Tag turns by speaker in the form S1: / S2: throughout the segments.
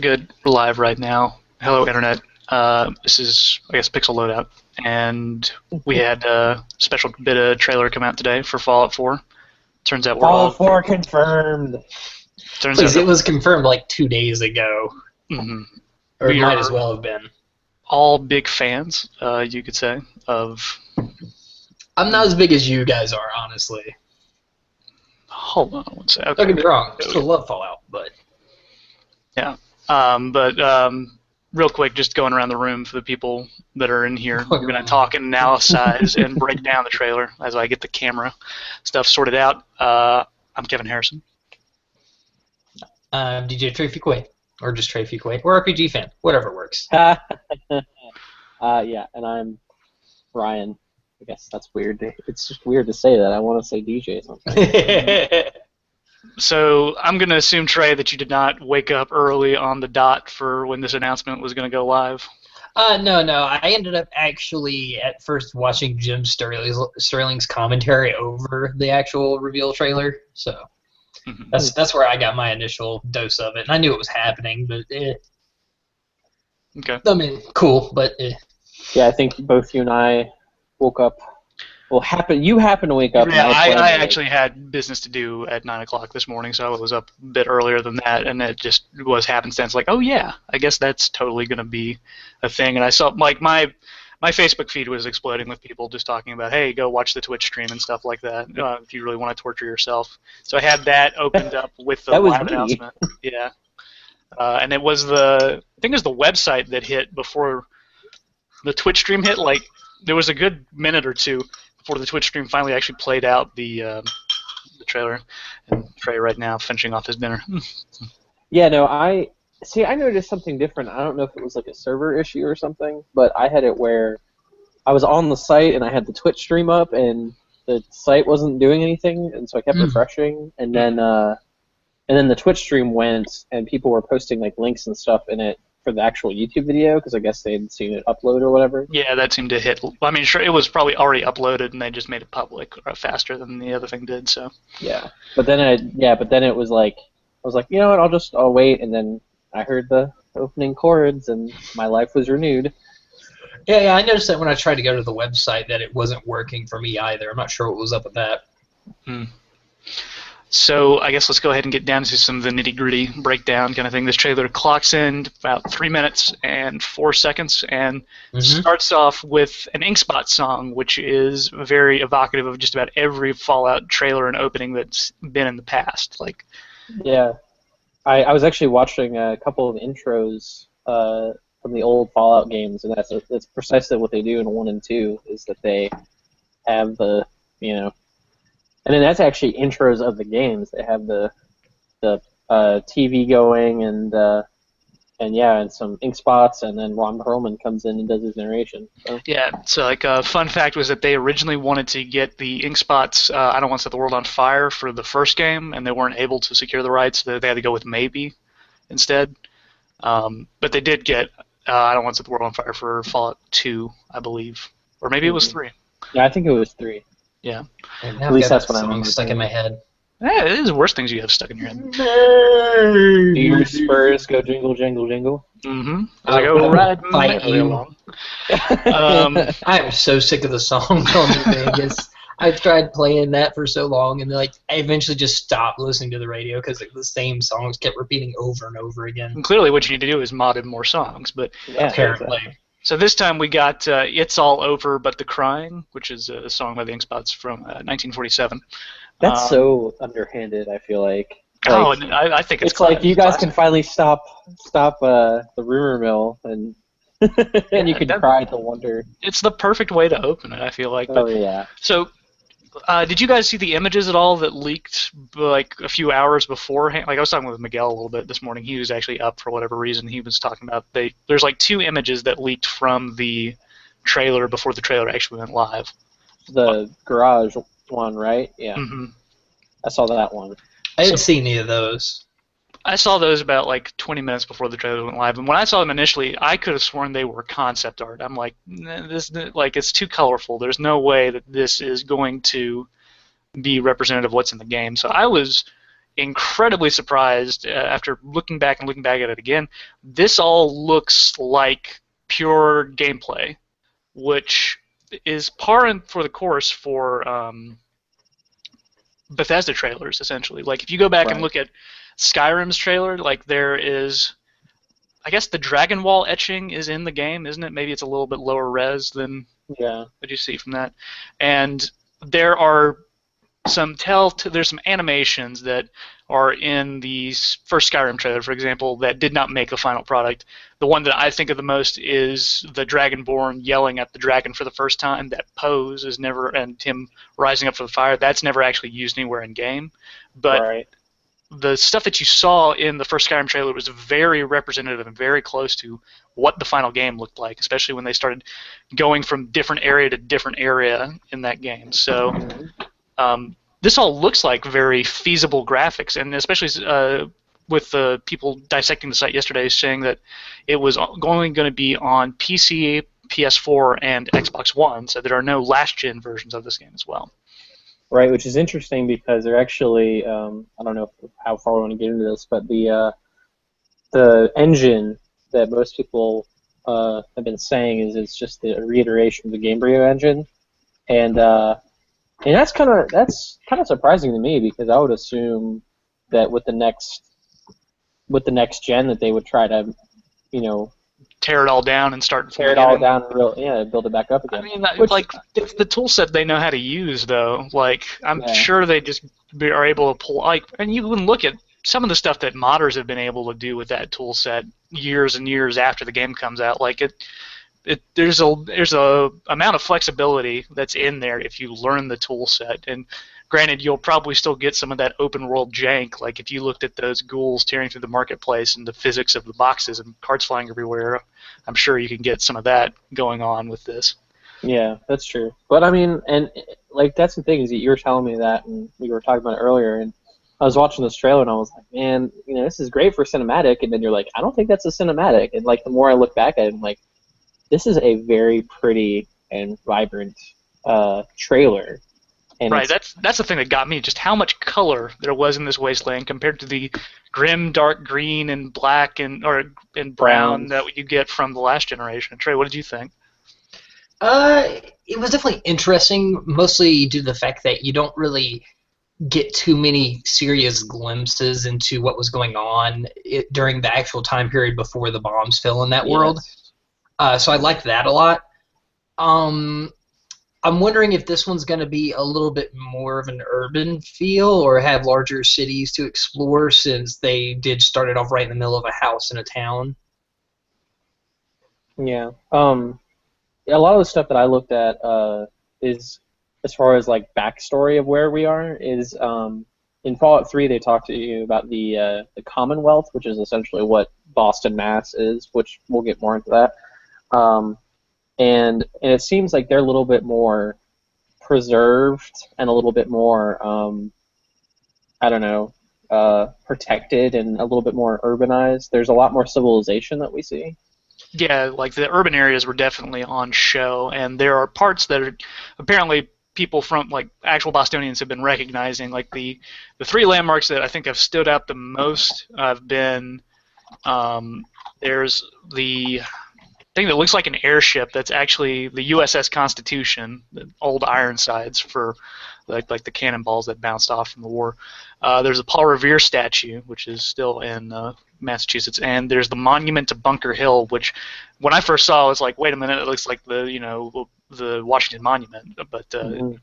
S1: good. We're live right now. Hello, Internet. This is, I guess, Pixel Loadout. And we had a special bit of trailer come out today for Fallout 4. Turns out we're all...
S2: Fallout 4 confirmed!
S3: Please, it was confirmed like 2 days ago.
S1: Mm-hmm.
S3: Or it might as well have been.
S1: All big fans, you could say, of...
S3: I'm not as big as you guys are, honestly.
S1: Hold on one second. Okay.
S3: Don't get me wrong, I still love Fallout, but...
S1: Yeah. Real quick, just going around the room for the people that are in here. We're going to talk and analyze and break down the trailer as I get the camera stuff sorted out. I'm Kevin Harrison.
S3: DJ Trey Fuquay, or just Trey Fuquay, or RPG fan, whatever works.
S2: Yeah, and I'm Ryan. I guess that's weird. It's just weird to say that. I want to say DJ something.
S1: So I'm going to assume, Trey, that you did not wake up early on the dot for when this announcement was going to go live.
S3: No. I ended up actually at first watching Jim Sterling's commentary over the actual reveal trailer. So that's where I got my initial dose of it. And I knew it was happening, but
S1: Okay.
S3: I mean, cool, but
S2: Yeah, I think both you and I woke up. Well, you happened to wake up.
S1: Yeah, I actually had business to do at 9 o'clock this morning, so I was up a bit earlier than that, and it just was happenstance. Like, oh yeah, I guess that's totally going to be a thing. And I saw, like, my Facebook feed was exploding with people just talking about, hey, go watch the Twitch stream and stuff like that if you really want to torture yourself. So I had that opened up with the live announcement. Yeah, and it was I think it was the website that hit before the Twitch stream hit. Like, there was a good minute or two before the Twitch stream finally actually played out the trailer. And Trey right now finishing off his dinner.
S2: Yeah, no, I noticed something different. I don't know if it was like a server issue or something, but I had it where I was on the site and I had the Twitch stream up and the site wasn't doing anything, and so I kept refreshing, and then the Twitch stream went and people were posting like links and stuff in it for the actual YouTube video, because I guess they had seen it upload or whatever.
S1: Yeah, that seemed to hit. I mean, sure, it was probably already uploaded, and they just made it public faster than the other thing did. So.
S2: Yeah, but then it was like, I was like, you know what, I'll wait, and then I heard the opening chords, and my life was renewed.
S3: Yeah, I noticed that when I tried to go to the website that it wasn't working for me either. I'm not sure what was up with that.
S1: So I guess let's go ahead and get down to some of the nitty-gritty breakdown kind of thing. This trailer clocks in about 3 minutes and 4 seconds and starts off with an Inkspot song, which is very evocative of just about every Fallout trailer and opening that's been in the past. Like,
S2: yeah, I was actually watching a couple of intros from the old Fallout games, and that's precisely what they do in 1 and 2, is that they have the, and then that's actually intros of the games. They have the TV going and some ink spots, and then Ron Perlman comes in and does his narration. So.
S1: Yeah, so like a fun fact was that they originally wanted to get the ink spots, I Don't Want to Set the World on Fire, for the first game, and they weren't able to secure the rights. They had to go with Maybe instead. But they did get I Don't Want to Set the World on Fire for Fallout 2, I believe. Or maybe it was 3.
S2: Yeah, I think it was 3.
S1: Yeah.
S3: At least that's what I'm stuck in my head.
S1: Yeah, it is the worst things you have stuck in your head.
S2: Do your spurs go jingle, jingle, jingle?
S1: Mm-hmm. As I go ride
S3: along. I am so sick of the song on Vegas. I've tried playing that for so long, and I eventually just stopped listening to the radio because the same songs kept repeating over and over again.
S1: And clearly what you need to do is mod in more songs, but
S3: apparently.
S1: So this time we got It's All Over But the Crying, which is a song by the Inkspots from 1947.
S2: That's so underhanded, I feel like.
S1: I think it's
S2: like you guys can finally stop the rumor mill, and and you can cry to wonder.
S1: It's the perfect way to open it, I feel like. But,
S2: yeah.
S1: So did you guys see the images at all that leaked like a few hours beforehand? Like I was talking with Miguel a little bit this morning. He was actually up for whatever reason. He was talking about there's like 2 images that leaked from the trailer before the trailer actually went live.
S2: The garage one, right? Yeah.
S1: Mm-hmm.
S2: I saw that one.
S3: I didn't see any of those.
S1: I saw those about like 20 minutes before the trailer went live, and when I saw them initially, I could have sworn they were concept art. I'm like, it's too colorful. There's no way that this is going to be representative of what's in the game. So I was incredibly surprised after looking back and looking back at it again. This all looks like pure gameplay, which is par and for the course for Bethesda trailers, essentially. Like, if you go back and
S2: Right.
S1: look at Skyrim's trailer, like, there is, I guess the Dragon Wall etching is in the game, isn't it? Maybe it's a little bit lower res than
S2: Yeah.
S1: what you see from that. And there are there's some animations that are in the first Skyrim trailer, for example, that did not make the final product. The one that I think of the most is the Dragonborn yelling at the dragon for the first time. That pose is never, and him rising up for the fire, that's never actually used anywhere in game. But
S2: Right.
S1: the stuff that you saw in the first Skyrim trailer was very representative and very close to what the final game looked like, especially when they started going from different area to different area in that game. So this all looks like very feasible graphics, and especially with the people dissecting the site yesterday saying that it was only going to be on PC, PS4, and Xbox One, so there are no last-gen versions of this game as well.
S2: Right, which is interesting because they're actually, I don't know how far we want to get into this, but the engine that most people have been saying is it's just the reiteration of the Gamebryo engine, and that's kind of surprising to me because I would assume that with the next gen that they would try to,
S1: Tear it all down and start
S2: tear it all down and build it back up again.
S1: I mean, it's the tool set they know how to use, though. Like, I'm sure they just are able to pull, and you can look at some of the stuff that modders have been able to do with that tool set years and years after the game comes out. Like, there's a amount of flexibility that's in there if you learn the tool set. And granted, you'll probably still get some of that open world jank. Like, if you looked at those ghouls tearing through the marketplace and the physics of the boxes and cards flying everywhere, I'm sure you can get some of that going on with this.
S2: Yeah, that's true. But I mean, and like that's the thing is that you were telling me that, and we were talking about it earlier, and I was watching this trailer and I was like, man, this is great for cinematic, and then you're like, I don't think that's a cinematic, and like the more I look back at it, I'm like, this is a very pretty and vibrant trailer. And
S1: right, that's the thing that got me, just how much color there was in this wasteland compared to the grim, dark green and black and brown that you get from the last generation. Trey, what did you think?
S3: It was definitely interesting, mostly due to the fact that you don't really get too many serious glimpses into what was going on during the actual time period before the bombs fell in that world. So I liked that a lot. I'm wondering if this one's going to be a little bit more of an urban feel or have larger cities to explore, since they did start it off right in the middle of a house in a town.
S2: Yeah. A lot of the stuff that I looked at is, as far as like backstory of where we are, is in Fallout 3 they talked to you about the Commonwealth, which is essentially what Boston, Mass is, which we'll get more into that. And it seems like they're a little bit more preserved and a little bit more, I don't know, protected and a little bit more urbanized. There's a lot more civilization that we see.
S1: Yeah, like the urban areas were definitely on show, and there are parts that are apparently people from like actual Bostonians have been recognizing. Like the three landmarks that I think have stood out the most have been there's the thing that looks like an airship that's actually the USS Constitution, the old Ironsides for like the cannonballs that bounced off from the war. There's a Paul Revere statue, which is still in Massachusetts, and there's the monument to Bunker Hill, which when I first saw, I was like, wait a minute, it looks like the Washington Monument, but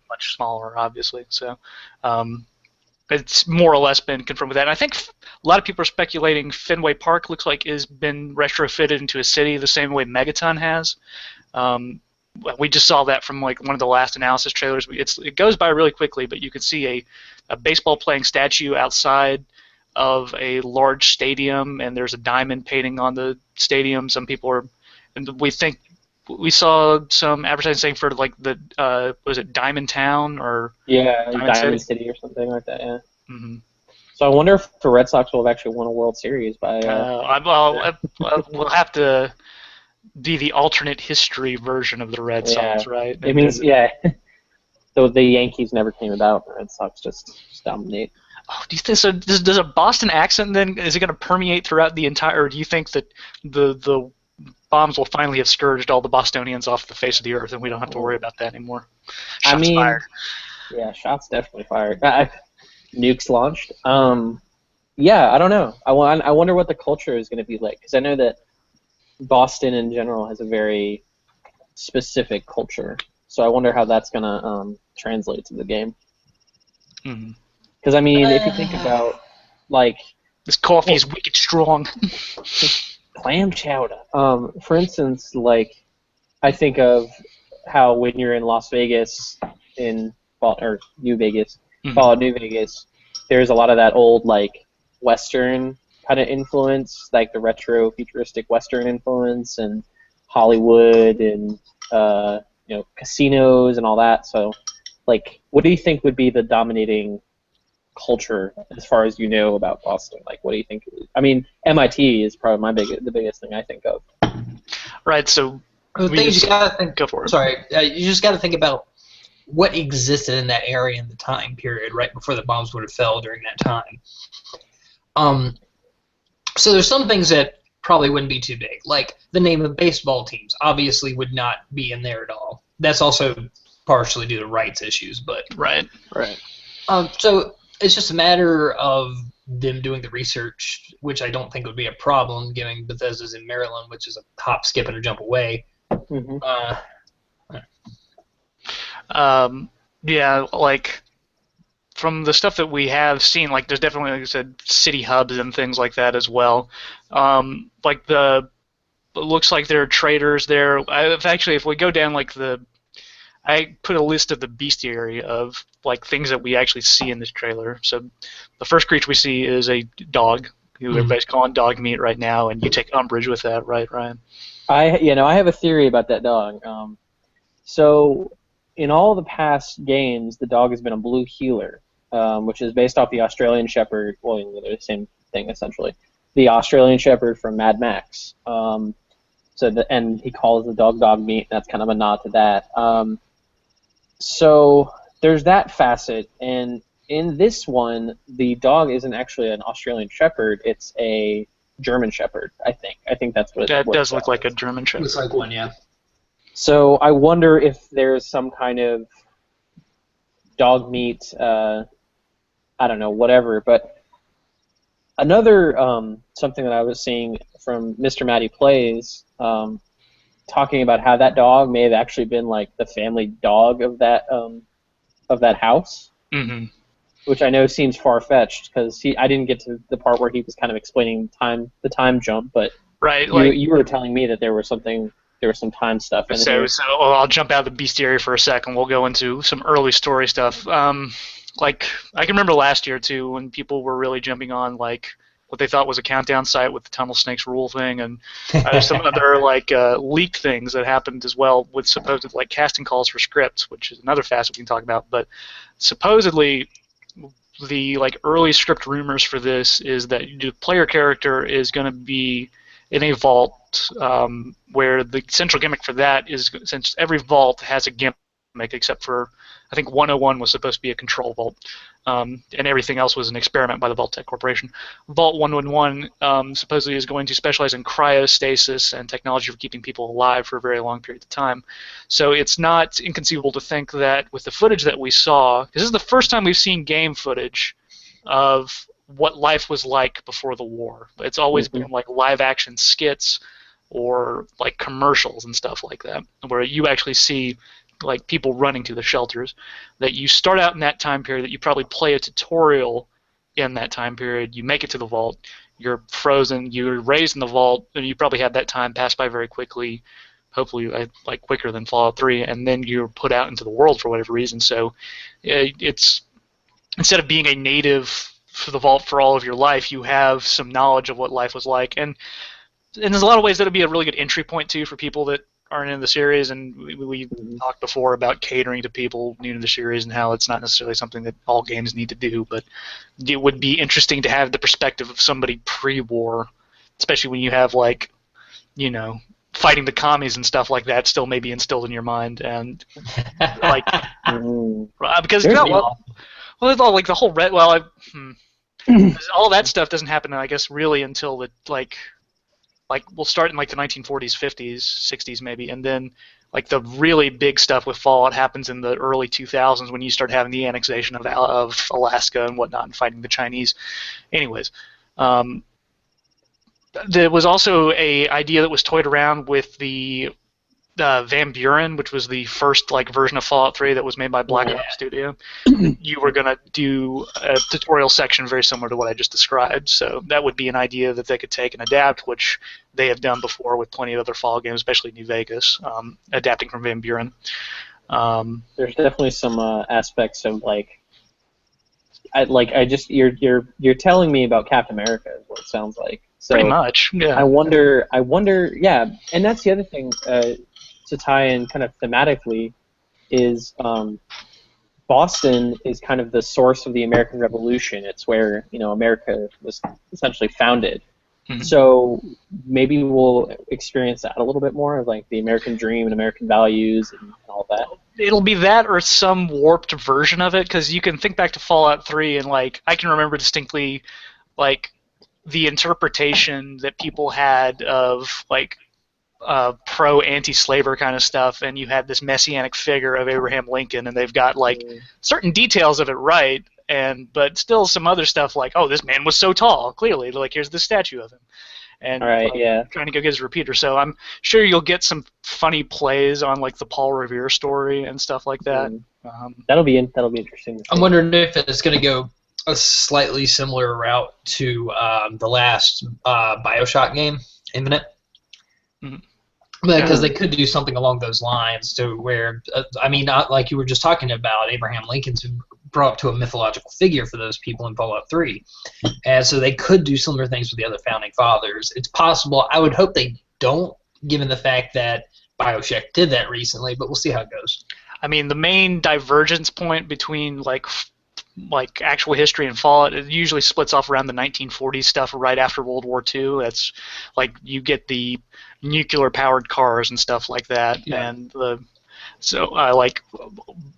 S1: much smaller, obviously. So it's more or less been confirmed with that. And I think a lot of people are speculating Fenway Park looks like has been retrofitted into a city the same way Megaton has. We just saw that from like one of the last analysis trailers. It goes by really quickly, but you can see a baseball playing statue outside of a large stadium, and there's a diamond painting on the stadium. Some people are, and we saw some advertising saying for like was it Diamond Town or
S2: Diamond City or something like that. Yeah.
S1: Mm-hmm.
S2: So I wonder if the Red Sox will have actually won a World Series by.
S1: We'll have to be the alternate history version of the Red Sox, right?
S2: It means though the Yankees never came about, the Red Sox just dominate.
S1: Oh, do you think so? Does a Boston accent then is it going to permeate throughout the entire? Or do you think that the bombs will finally have scourged all the Bostonians off the face of the earth, and we don't have to worry about that anymore?
S2: I
S1: Shots
S2: mean,
S1: fired.
S2: yeah, shots definitely fired. Nukes launched. Yeah, I don't know. I wonder what the culture is going to be like, because I know that Boston in general has a very specific culture. So I wonder how that's going to translate to the game.
S1: Mm-hmm.
S2: Because, I mean, if you think about, like...
S1: This coffee is wicked strong.
S2: Clam chowder. For instance, like, I think of how when you're in Las Vegas, or New Vegas, Fallout New Vegas, there's a lot of that old, like, Western kind of influence, like the retro futuristic Western influence, and Hollywood, and casinos and all that. So, like, what do you think would be the dominating culture as far as you know about Boston? Like, what do you think? I mean, MIT is probably the biggest thing I think of.
S1: Right. So
S3: the things you gotta think.
S1: Go for it.
S3: Sorry, you just gotta think about what existed in that area in the time period right before the bombs would have fell during that time. So there's some things that probably wouldn't be too big, like the name of baseball teams obviously would not be in there at all. That's also partially due to rights issues, but
S1: right.
S3: So it's just a matter of them doing the research, which I don't think would be a problem, given Bethesda's in Maryland, which is a hop, skip, and a jump away.
S2: Mm-hmm.
S1: Yeah, like from the stuff that we have seen, like there's definitely, like I said, city hubs and things like that as well. Like it looks like there are traders there. If we go down like I put a list of the bestiary of like things that we actually see in this trailer. So the first creature we see is a dog, who everybody's calling dog meat right now, and you take umbrage with that, right, Ryan?
S2: I have a theory about that dog. So in all the past games, the dog has been a blue heeler, which is based off the Australian Shepherd. Well, they're the same thing essentially. The Australian Shepherd from Mad Max. And he calls the dog meat. And that's kind of a nod to that. So there's that facet, and in this one, the dog isn't actually an Australian Shepherd; it's a German Shepherd. I think that's what.
S1: That does look like a German Shepherd.
S3: Looks like one, yeah.
S2: So I wonder if there's some kind of dog meat. I don't know, whatever. But another something that I was seeing from Mr. Matty Plays. Talking about how that dog may have actually been like the family dog of that house, which I know seems far fetched because I didn't get to the part where he was kind of explaining the time jump, but
S1: right,
S2: you were telling me that there was some time stuff in
S1: so,
S2: here.
S1: So I'll jump out of the bestiary for a second. We'll go into some early story stuff. Like I can remember last year too when people were really jumping on like what they thought was a countdown site with the Tunnel Snakes rule thing, and some other like leaked things that happened as well with supposed like casting calls for scripts, which is another facet we can talk about. But supposedly, the like early script rumors for this is that the player character is going to be in a vault, where the central gimmick for that is since every vault has a gimmick except for I think 101 was supposed to be a control vault. And everything else was an experiment by the Vault Tech Corporation. Vault 111 supposedly is going to specialize in cryostasis and technology for keeping people alive for a very long period of time. So it's not inconceivable to think that with the footage that we saw, because this is the first time we've seen game footage of what life was like before the war. It's always been like live action skits or like commercials and stuff like that, where you actually see like people running to the shelters, that you start out in that time period, that you probably play a tutorial in that time period, you make it to the vault, you're frozen, you're raised in the vault, and you probably had that time pass by very quickly, hopefully like quicker than Fallout 3, and then you're put out into the world for whatever reason. So it's instead of being a native for the vault for all of your life, you have some knowledge of what life was like, and there's a lot of ways that would be a really good entry point too for people that aren't in the series, and we talked before about catering to people new to the series and how it's not necessarily something that all games need to do, but it would be interesting to have the perspective of somebody pre-war, especially when you have like, fighting the commies and stuff like that still maybe instilled in your mind, and like because Well, it's all like the whole red. Well, all that stuff doesn't happen, I guess, really until the like we'll start in like the 1940s, 50s, 60s maybe, and then like the really big stuff with Fallout happens in the early 2000s when you start having the annexation of Alaska and whatnot and fighting the Chinese. Anyways, um, there was also a idea that was toyed around with the Van Buren, which was the first like version of Fallout 3 that was made by Black Ops Studio. You were going to do a tutorial section very similar to what I just described. So that would be an idea that they could take and adapt, which they have done before with plenty of other Fallout games, especially New Vegas, adapting from Van Buren.
S2: There's definitely some aspects of you're telling me about Captain America is what it sounds like. So
S1: pretty much, yeah.
S2: I wonder, yeah, and that's the other thing to tie in kind of thematically is Boston is kind of the source of the American Revolution. It's where America was essentially founded. Mm-hmm. So maybe we'll experience that a little bit more of like the American dream and American values and all that.
S1: It'll be that or some warped version of it, because you can think back to Fallout 3 and like I can remember distinctly like the interpretation that people had of like pro anti-slaver kind of stuff, and you had this messianic figure of Abraham Lincoln, and they've got like certain details of it right, but still some other stuff like, oh, this man was so tall, clearly, like here's the statue of him, and trying to go get his repeater. So I'm sure you'll get some funny plays on like the Paul Revere story and stuff like that.
S2: That'll be interesting.
S3: I'm wondering if it's going to go a slightly similar route to the last BioShock game, Infinite. Mm-hmm. Because they could do something along those lines to where, not like you were just talking about, Abraham Lincoln's brought up to a mythological figure for those people in Fallout 3. And so they could do similar things with the other founding fathers. It's possible. I would hope they don't, given the fact that BioShock did that recently, but we'll see how it goes.
S1: I mean, the main divergence point between like actual history and Fallout, it usually splits off around the 1940s stuff right after World War II. That's like you get the nuclear-powered cars and stuff like that, and like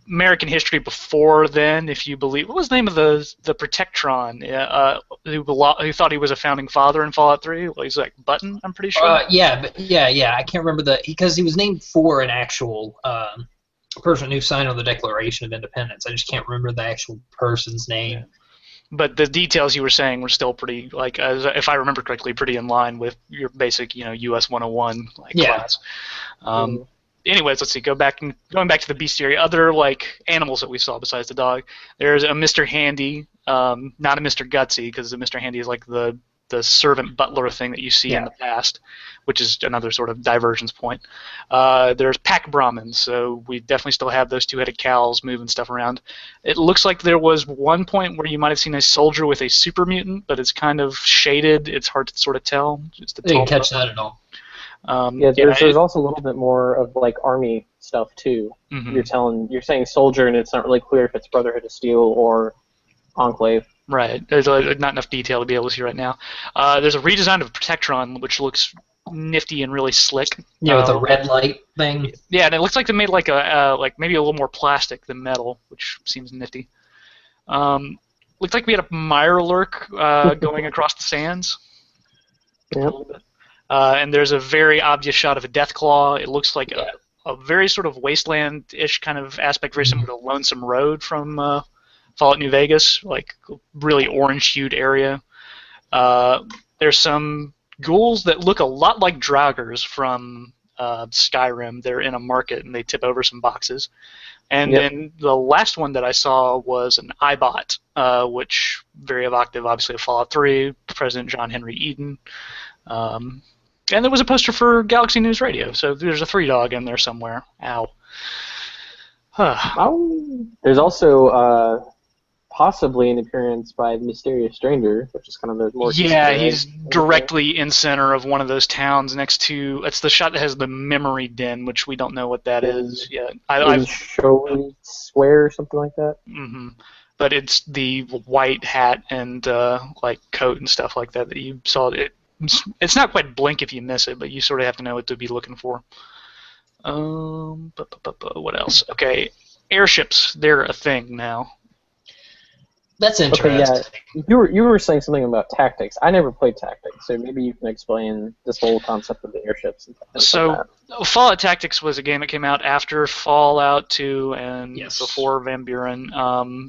S1: American history before then, if you believe, what was the name of the Protectron who thought he was a founding father in Fallout 3? Well, he's like Button, I'm pretty sure.
S3: Yeah, I can't remember because he was named for an actual person who signed on the Declaration of Independence. I just can't remember the actual person's name.
S1: Yeah. But the details you were saying were still pretty, like, if I remember correctly, pretty in line with your basic, US 101 class. Anyways, let's see. Going back to the bestiary, other like animals that we saw besides the dog. There's a Mr. Handy, not a Mr. Gutsy, because the Mr. Handy is like the servant butler thing that you see in the past, which is another sort of divergence point. There's pack Brahmins, so we definitely still have those two-headed cows moving stuff around. It looks like there was one point where you might have seen a soldier with a super mutant, but it's kind of shaded. It's hard to sort of tell.
S3: You didn't catch that at all.
S2: There's also a little bit more of like army stuff too. Mm-hmm. You're saying soldier, and it's not really clear if it's Brotherhood of Steel or Enclave.
S1: Right. There's not enough detail to be able to see right now. There's a redesign of Protectron, which looks nifty and really slick.
S3: Yeah, with the red light thing.
S1: Yeah, and it looks like they made like maybe a little more plastic than metal, which seems nifty. Looked like we had a Mirelurk going across the sands.
S2: Yep.
S1: And there's a very obvious shot of a Deathclaw. It looks like a very sort of wasteland-ish kind of aspect, very similar to Lonesome Road from Fallout New Vegas, like really orange-hued area. There's some ghouls that look a lot like Draugrs from Skyrim. They're in a market and they tip over some boxes. And then the last one that I saw was an iBot, which very evocative, obviously, of Fallout 3, President John Henry Eden. And there was a poster for Galaxy News Radio, so there's a 3-dog in there somewhere. Ow.
S2: There's also possibly an appearance by the Mysterious Stranger, which is kind of the more...
S1: Yeah, he's directly in center of one of those towns next to... It's the shot that has the memory den, which we don't know what that is yet.
S2: Showy Square or something like that?
S1: Mm-hmm. But it's the white hat and like coat and stuff like that you saw. It's not quite blink if you miss it, but you sort of have to know what to be looking for. What else? Okay, airships, they're a thing now.
S3: That's
S2: Okay,
S3: interesting.
S2: yeah. You were saying something about tactics. I never played tactics, so maybe you can explain this whole concept of the airships and things like
S1: So
S2: that.
S1: Fallout Tactics was a game that came out after Fallout 2 and
S3: Yes.
S1: before Van Buren.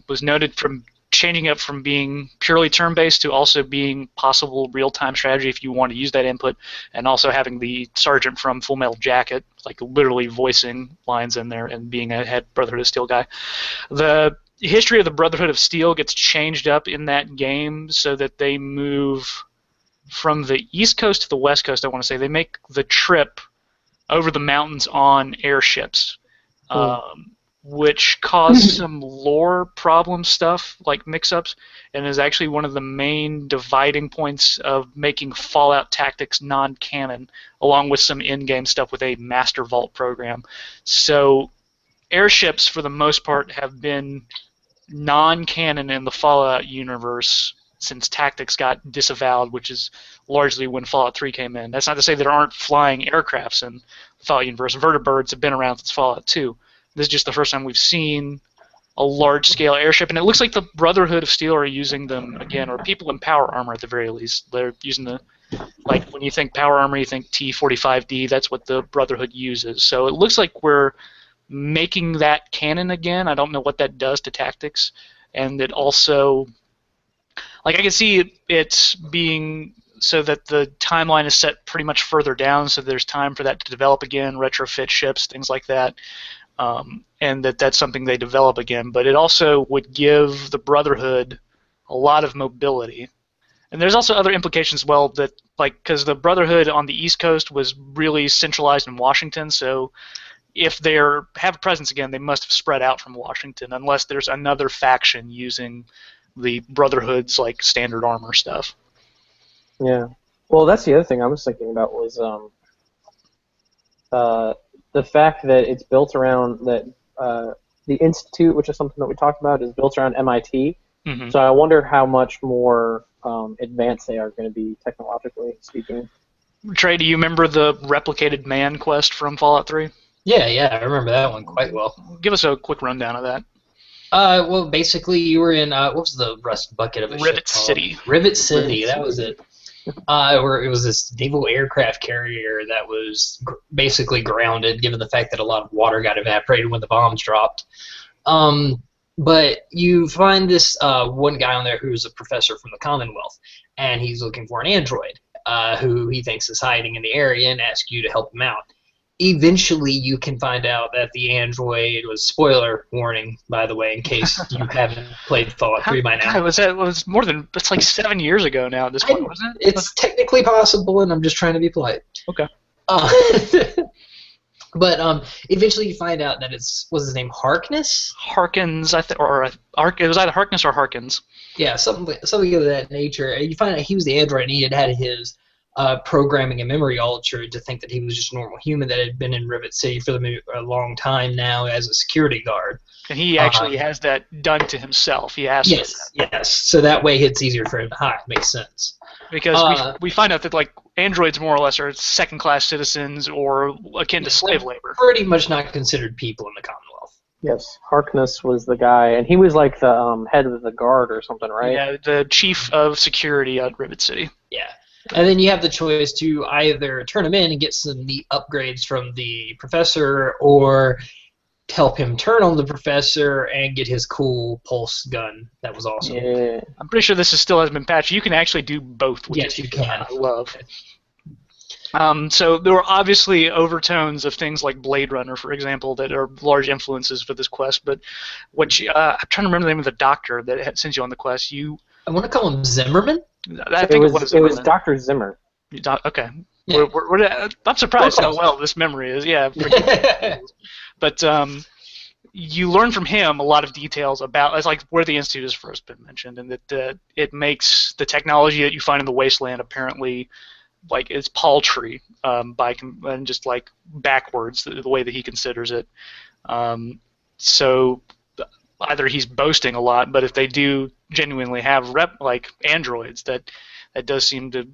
S1: Was noted from changing up from being purely turn-based to also being possible real-time strategy if you want to use that input, and also having the sergeant from Full Metal Jacket, like literally voicing lines in there and being a head Brotherhood of Steel guy. The history of the Brotherhood of Steel gets changed up in that game so that they move from the East Coast to the West Coast. I want to say they make the trip over the mountains on airships,
S2: Hmm.
S1: which caused some lore problem stuff, like mix-ups, and is actually one of the main dividing points of making Fallout Tactics non-canon, along with some in-game stuff with a Master Vault program. So airships, for the most part, have been non-canon in the Fallout universe since Tactics got disavowed, which is largely when Fallout 3 came in. That's not to say there aren't flying aircrafts in the Fallout universe. Vertibirds have been around since Fallout 2. This is just the first time we've seen a large-scale airship, and it looks like the Brotherhood of Steel are using them again, or people in power armor at the very least. They're using the, like, when you think power armor, you think T-45D. That's what the Brotherhood uses. So it looks like we're making that canon again. I don't know what that does to Tactics, and it also, like, I can see it being so that the timeline is set pretty much further down, so there's time for that to develop again, retrofit ships, things like that, and that's something they develop again. But it also would give the Brotherhood a lot of mobility. And there's also other implications as well, that, like, because the Brotherhood on the East Coast was really centralized in Washington, so if they have a presence again, they must have spread out from Washington, unless there's another faction using the Brotherhood's like standard armor stuff.
S2: Yeah. Well, that's the other thing I was thinking about was uh, the fact that it's built around that the institute, which is something that we talked about, is built around MIT.
S1: Mm-hmm.
S2: So I wonder how much more advanced they are going to be technologically speaking.
S1: Trey, do you remember the replicated man quest from Fallout 3?
S3: Yeah, I remember that one quite well.
S1: Give us a quick rundown of that.
S3: Well, basically, you were in what was the rust bucket of a
S1: Rivet
S3: ship called?
S1: City.
S3: Rivet City. That was it. Where it was this naval aircraft carrier that was basically grounded, given the fact that a lot of water got evaporated when the bombs dropped. But you find this one guy on there who's a professor from the Commonwealth, and he's looking for an android who he thinks is hiding in the area and asks you to help him out. Eventually, you can find out that the android was, spoiler warning, by the way, in case you haven't played Fallout 3 by now.
S1: God, was more than, it's like 7 years ago now at this point, wasn't it?
S3: It's technically possible, and I'm just trying to be polite.
S1: Okay.
S3: But eventually you find out that was his name Harkness?
S1: Harkins, it was either Harkness or Harkins.
S3: Yeah, something of that nature. And you find out he was the android, and he had his programming and memory altered to think that he was just a normal human that had been in Rivet City for a long time now as a security guard.
S1: And he actually has that done to himself. He asks for that.
S3: Yes. So that way it's easier for him to hide. Makes sense.
S1: Because we find out that, like, androids more or less are second-class citizens or akin to slave labor.
S3: Pretty much not considered people in the Commonwealth.
S2: Yes, Harkness was the guy, and he was like the head of the guard or something, right?
S1: Yeah, the chief of security at Rivet City.
S3: Yeah. And then you have the choice to either turn him in and get some neat upgrades from the professor, or help him turn on the professor and get his cool pulse gun. That was awesome.
S2: Yeah.
S1: I'm pretty sure this still hasn't been patched. You can actually do both.
S3: Yes, you can.
S1: I love. So there were obviously overtones of things like Blade Runner, for example, that are large influences for this quest. But I'm trying to remember the name of the doctor that sends you on the quest.
S3: I want to call him Zimmerman.
S1: I think it was
S2: Dr. Zimmer.
S1: Okay.
S3: Yeah.
S1: I'm surprised how well this memory is. Yeah. But you learn from him a lot of details about, it's like where the Institute has first been mentioned, and that it makes the technology that you find in the wasteland apparently, like, it's paltry and just like backwards the way that he considers it. So either he's boasting a lot, but if they do genuinely have like androids, that does seem to,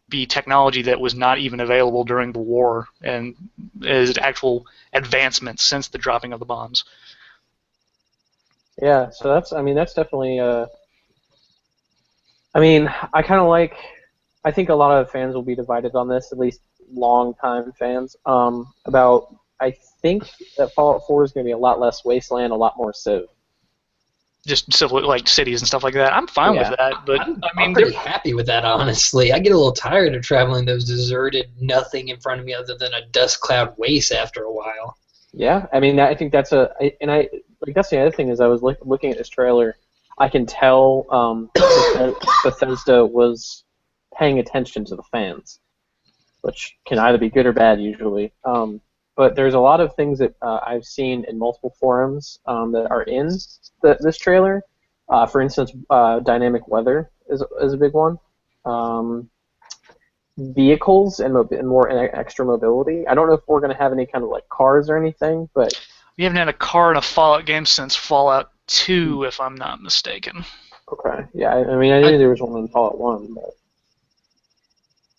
S1: be technology that was not even available during the war, and is actual advancements since the dropping of the bombs.
S2: Yeah, so that's definitely. I mean, I kind of like. I think a lot of fans will be divided on this, at least long-time fans. About I think that Fallout 4 is going to be a lot less Wasteland, a lot more Civ.
S1: Just civil like cities and stuff like that. I'm fine with
S2: Yeah,
S1: that, but I
S3: I'm
S1: mean, there.
S3: pretty happy with that, honestly. I get a little tired of traveling those deserted, nothing in front of me other than a dust cloud waste after a while.
S2: yeah. I mean, I think like that's the other thing is I was looking at this trailer. I can tell Bethesda was paying attention to the fans, which can either be good or bad usually. But there's a lot of things that I've seen in multiple forums that are in this trailer. For instance, dynamic weather is a big one. Um, Vehicles and more extra mobility. I don't know if we're going to have any kind of like cars or anything, but
S1: We haven't had a car in a Fallout game since Fallout 2, if I'm not mistaken.
S2: okay. Yeah, I mean, I knew
S3: I,
S2: there was one in Fallout 1, but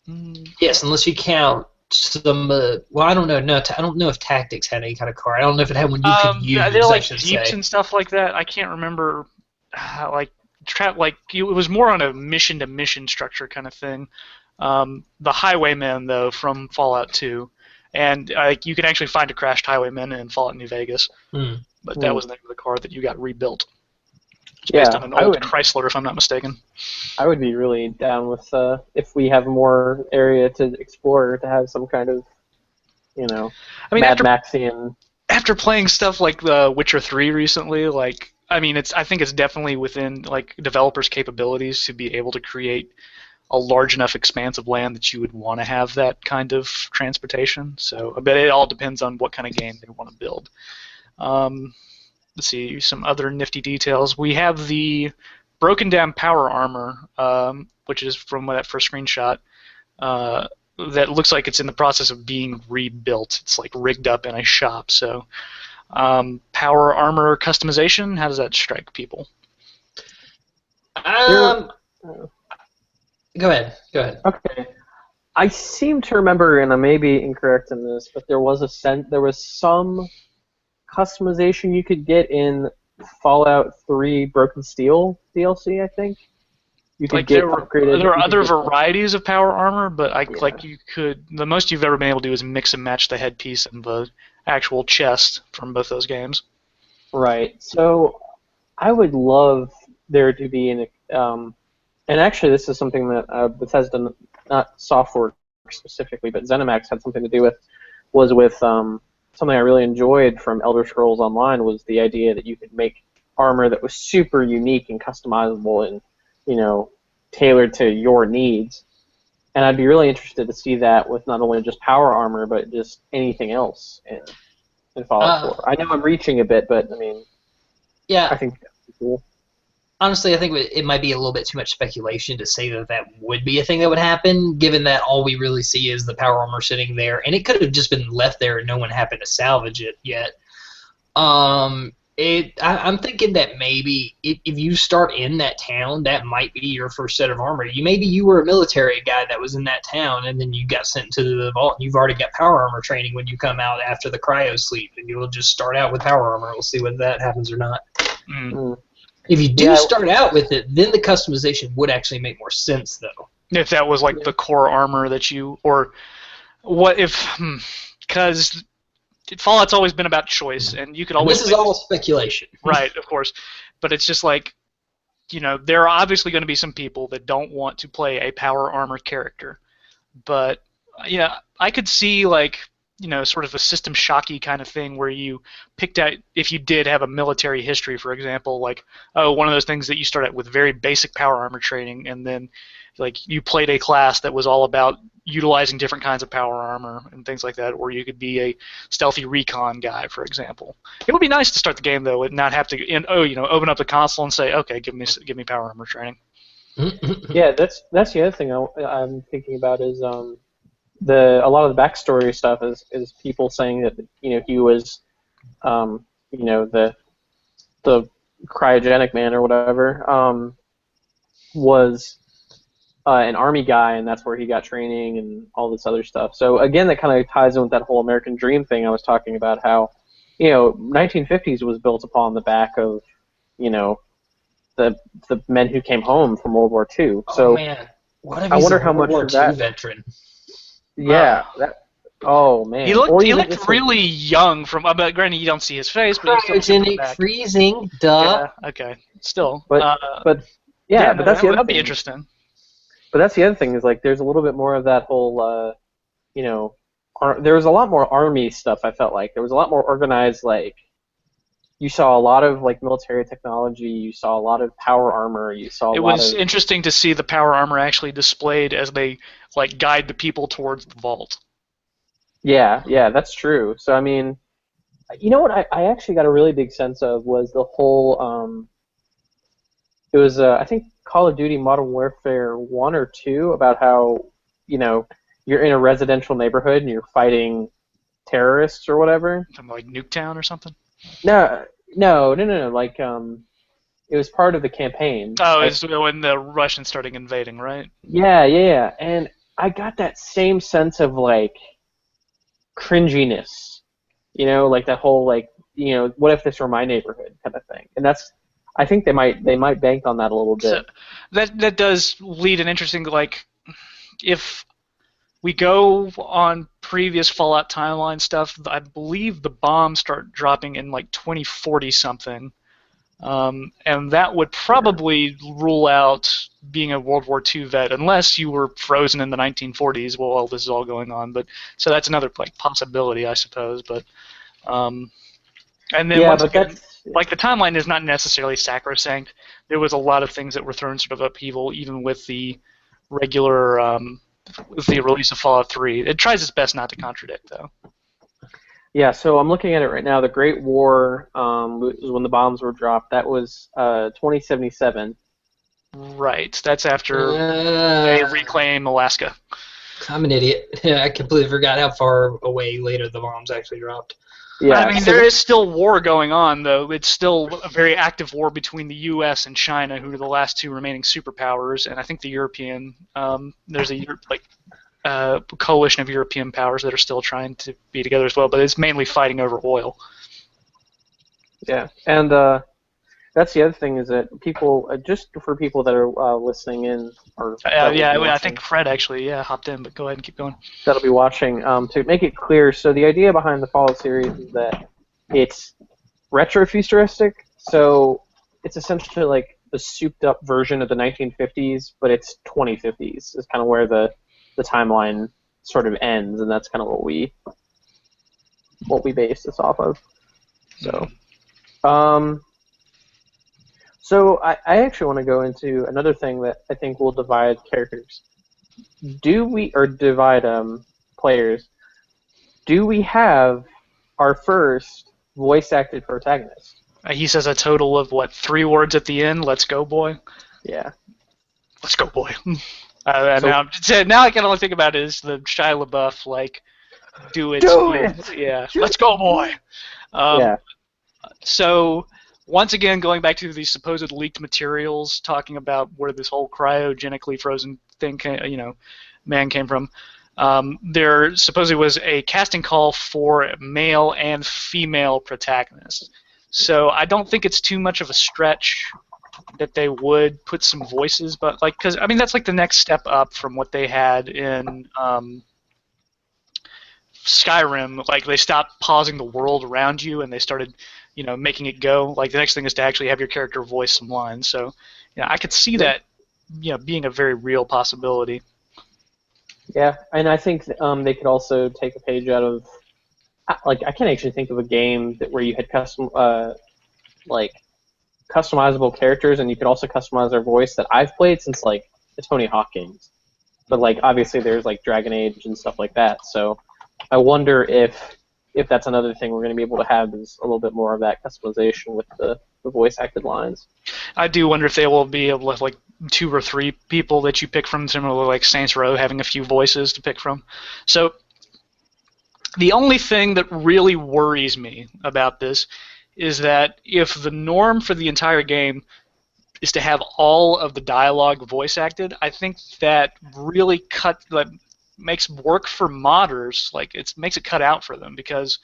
S1: Mm.
S3: yes, unless you count some. Well, I don't know. No, I don't know if Tactics had any kind of car. I don't know if it had one you could
S1: They're
S3: use. I
S1: like
S3: should
S1: jeeps
S3: say.
S1: and stuff like that. I can't remember, like it was more on a mission to mission structure kind of thing. The Highwaymen though from Fallout 2, and you can actually find a crashed Highwayman in Fallout New Vegas,
S3: Hmm.
S1: but that
S2: hmm.
S1: was the name of the car that you got rebuilt. It's based on
S2: Yeah,
S1: an old Chrysler, if I'm not mistaken.
S2: I would be really down with if we have more area to explore to have some kind of
S1: I mean,
S2: Mad Maxian.
S1: after playing stuff like The Witcher 3 recently, like I mean, I think it's definitely within like developers' capabilities to be able to create a large enough expanse of land that you would want to have that kind of transportation. So, but it all depends on what kind of game they want to build. Um, let's see some other nifty details. We have the broken down power armor, which is from that first screenshot. That looks like it's in the process of being rebuilt. It's like rigged up in a shop. So, power armor customization. How does that strike people?
S2: There,
S3: Um, Go ahead. Go ahead.
S2: okay. I seem to remember, and I may be incorrect in this, but there was some customization you could get in Fallout 3 Broken Steel DLC. I think you could
S1: Like
S2: get upgraded.
S1: there are
S2: You could
S1: other
S2: get
S1: varieties of power armor, but
S2: yeah,
S1: you could the most you've ever been able to do is mix and match the headpiece and the actual chest from both those games.
S2: right. So I would love there to be and actually this is something that Bethesda, not software specifically, but ZeniMax had something to do with, was with something I really enjoyed from Elder Scrolls Online was the idea that you could make armor that was super unique and customizable and tailored to your needs. And I'd be really interested to see that with not only just power armor but just anything else in Fallout
S3: Uh,
S2: 4. I know I'm reaching a bit, but I mean, I
S3: yeah.
S2: think that'd be cool.
S3: Honestly, I think it might be a little bit too much speculation to say that that would be a thing that would happen, given that all we really see is the power armor sitting there, and it could have just been left there and no one happened to salvage it yet. I'm thinking that maybe if you start in that town, that might be your first set of armor. Maybe you were a military guy that was in that town, and then you got sent to the vault, and you've already got power armor training when you come out after the cryo sleep, and you'll just start out with power armor. We'll see whether that happens or not.
S1: Mm.
S2: Mm.
S3: If you do
S2: Yeah,
S3: start out with it, then the customization would actually make more sense, though.
S1: If that was like the core armor that you, or what if, because Fallout's always been about choice, and you could
S3: And
S1: always
S3: this is all speculation.
S1: right, of course, but it's just like there are obviously going to be some people that don't want to play a power armor character, but I could see like sort of a system shocky kind of thing where you picked out if you did have a military history, for example, like one of those things that you start out with very basic power armor training, and then like you played a class that was all about utilizing different kinds of power armor and things like that, or you could be a stealthy recon guy, for example. It would be nice to start the game though and not have to open up the console and say, okay, give me power armor training.
S2: yeah, that's the other thing I'm thinking about is a lot of the backstory stuff is people saying that he was the cryogenic man or whatever was an army guy, and that's where he got training and all this other stuff. So again, that kind of ties in with that whole American Dream thing I was talking about. How 1950s was built upon the back of you know, the men who came home from World War II.
S3: Oh
S2: So
S3: man, what if
S2: I
S3: he's a
S2: wonder how
S3: World
S2: much
S3: War
S2: of
S3: II
S2: that.
S3: veteran?
S2: Yeah, that. Oh man. Or
S1: he
S2: even
S1: looked
S2: just like,
S1: really young from. But granted, you don't see his face, but you still see from the
S3: Cryogenic
S1: back.
S3: freezing, duh.
S1: Yeah. Okay. Still.
S2: but yeah,
S1: Yeah.
S2: but
S1: No,
S2: that's
S1: that
S2: the other
S1: would be
S2: thing.
S1: interesting.
S2: But that's the other thing is like there's a little bit more of that whole you know, there was a lot more army stuff. I felt like there was a lot more organized. Like you saw a lot of like military technology. You saw a lot of power armor. You saw a
S1: It
S2: lot
S1: was
S2: of
S1: interesting to see the power armor actually displayed as they like guide the people towards the vault.
S2: yeah, that's true. So I mean, you know what I actually got a really big sense of was the whole it was I think Call of Duty Modern Warfare 1 or 2 about how you know you're in a residential neighborhood and you're fighting terrorists or whatever.
S1: Something like Nuketown or something.
S2: No. Like it was part of the campaign.
S1: Oh, it's when the Russians started invading, right?
S2: Yeah. And I got that same sense of like cringiness, like that whole like, what if this were my neighborhood kind of thing. And that's, I think they might bank on that a little
S1: So
S2: bit.
S1: that does lead an interesting like if we go on previous Fallout timeline stuff, I believe the bombs start dropping in like 2040 something. And that would probably rule out being a World War II vet, unless you were frozen in the 1940s while all this is all going on. But so that's another like possibility, I suppose. But and then
S2: Yeah,
S1: once
S2: but
S1: again,
S2: that's
S1: like the timeline is not necessarily sacrosanct. There was a lot of things that were thrown sort of upheaval, even with the regular with the release of Fallout 3. It tries its best not to contradict, though.
S2: yeah. So I'm looking at it right now. The Great War was when the bombs were dropped. That was 2077.
S1: Right. That's after they
S3: Uh,
S1: reclaim Alaska.
S3: I'm an idiot. I completely forgot how far away later the bombs actually dropped.
S1: I
S2: Yeah.
S1: mean, there is still war going on, though. It's still a very active war between the U.S. and China, who are the last two remaining superpowers, and I think the European. There's a coalition of European powers that are still trying to be together as well, but it's mainly fighting over oil.
S2: Yeah, and that's the other thing is that people, just for people that are listening in or that will
S1: Yeah,
S2: be
S1: I
S2: watching,
S1: think Fred actually hopped in, but go ahead and keep going.
S2: that'll be watching, to make it clear. So the idea behind the Fallout series is that it's retrofuturistic. So it's essentially like the souped-up version of the 1950s, but it's 2050s. Is kind of where the timeline sort of ends, and that's kind of what we base this off of. So. So I actually want to go into another thing that I think will divide characters. Divide players? Do we have our first voice-acted protagonist?
S1: He says a total of what 3 words at the end. Let's go, boy.
S2: Yeah.
S1: Let's go, boy.
S2: So,
S1: Now I can only think about it as the Shia LaBeouf like do it.
S2: do it.
S1: Yeah. Let's go, boy.
S2: Yeah.
S1: So once again, going back to these supposed leaked materials, talking about where this whole cryogenically frozen thing, man came from. There supposedly was a casting call for male and female protagonists. So I don't think it's too much of a stretch that they would put some voices, but because I mean that's like the next step up from what they had in Skyrim. Like they stopped pausing the world around you and they started, making it go. Like the next thing is to actually have your character voice some lines. So, I could see that, being a very real possibility.
S2: Yeah, and I think they could also take a page out of, like, I can't actually think of a game where you had customizable characters, and you could also customize their voice that I've played since like the Tony Hawk games. But like obviously there's like Dragon Age and stuff like that. So I wonder if that's another thing we're going to be able to have is a little bit more of that customization with the voice acted lines.
S1: I do wonder if they will be able to have like 2 or 3 people that you pick from, similar like Saints Row having a few voices to pick from. So the only thing that really worries me about this is that if the norm for the entire game is to have all of the dialogue voice acted, I think that really makes work for modders, like it makes it cut out for them, because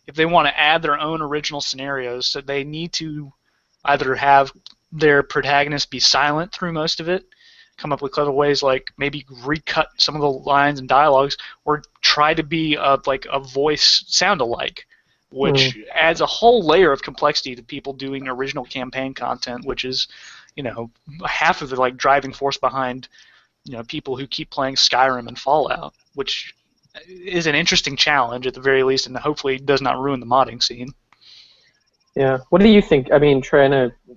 S1: if they want to add their own original scenarios, so they need to either have their protagonist be silent through most of it, come up with clever ways like maybe recut some of the lines and dialogues, or try to be like a voice sound alike, which adds a whole layer of complexity to people doing original campaign content, which is, half of the like driving force behind, people who keep playing Skyrim and Fallout, which is an interesting challenge at the very least, and hopefully does not ruin the modding scene.
S2: Yeah. What do you think? I mean, Trey,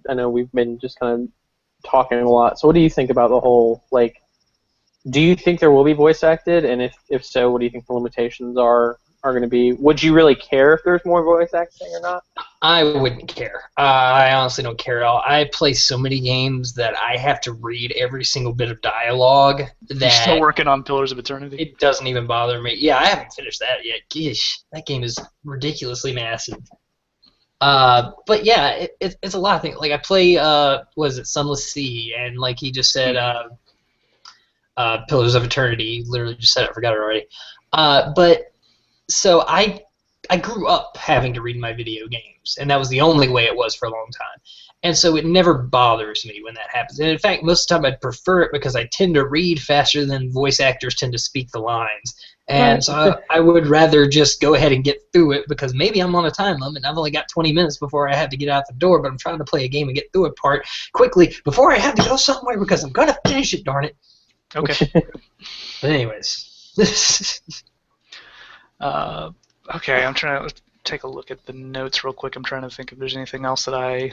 S2: I know we've been just kind of talking a lot. So what do you think about the whole, like, do you think there will be voice acted? And if so, what do you think the limitations are going to be? Would you really care if there's more voice acting or not?
S3: I wouldn't care. I honestly don't care at all. I play so many games that I have to read every single bit of dialogue that
S1: You're still working on Pillars of Eternity?
S3: It doesn't even bother me. Yeah, I haven't finished that yet. Gish, that game is ridiculously massive. But yeah, it's a lot of things. Like I play, was it Sunless Sea, and like he just said, Pillars of Eternity. Literally just said it. I forgot it already. But so I grew up having to read my video games, and that was the only way it was for a long time. And so it never bothers me when that happens. And in fact, most of the time I'd prefer it because I tend to read faster than voice actors tend to speak the lines. And so I would rather just go ahead and get through it because maybe I'm on a time limit and I've only got 20 minutes before I have to get out the door, but I'm trying to play a game and get through it part quickly before I have to go somewhere because I'm going to finish it, darn it.
S1: Okay.
S3: But anyways.
S1: Okay, I'm trying to take a look at the notes real quick. I'm trying to think if there's anything else that Are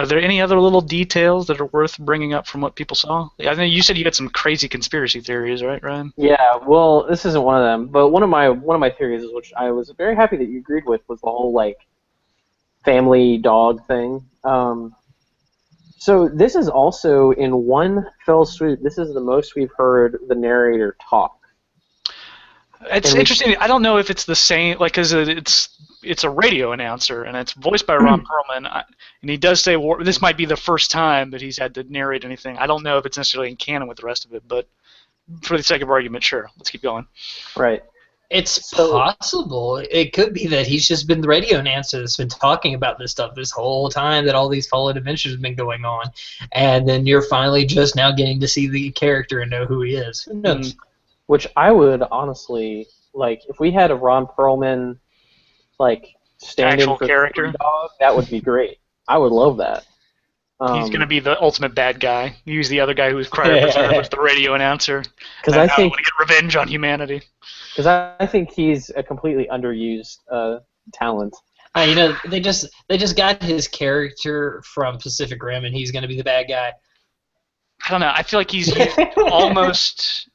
S1: there any other little details that are worth bringing up from what people saw? I think you said you had some crazy conspiracy theories, right, Ryan?
S2: Yeah, well, this isn't one of them, but one of my theories, which I was very happy that you agreed with, was the whole like family dog thing. So this is also in one fell swoop. This is the most we've heard the narrator talk.
S1: It's interesting. I don't know if it's the same, like, because it's a radio announcer and it's voiced by Ron Perlman, and he does say this might be the first time that he's had to narrate anything. I don't know if it's necessarily in canon with the rest of it, but for the sake of argument, sure. Let's keep going.
S2: Right.
S3: It's possible. It could be that he's just been the radio announcer that's been talking about this stuff this whole time that all these Fallout adventures have been going on, and then you're finally just now getting to see the character and know who he is. Who knows?
S2: Which I would honestly like if we had a Ron Perlman like stand-in for
S1: character
S2: dog. That would be great. I would love that.
S1: He's going to be the ultimate bad guy. He's the other guy who was cryopreserved with the radio announcer.
S2: Because I think
S1: to get revenge on humanity.
S2: Because I think he's a completely underused talent.
S3: They just got his character from Pacific Rim, and he's going to be the bad guy.
S1: I don't know. I feel like he's almost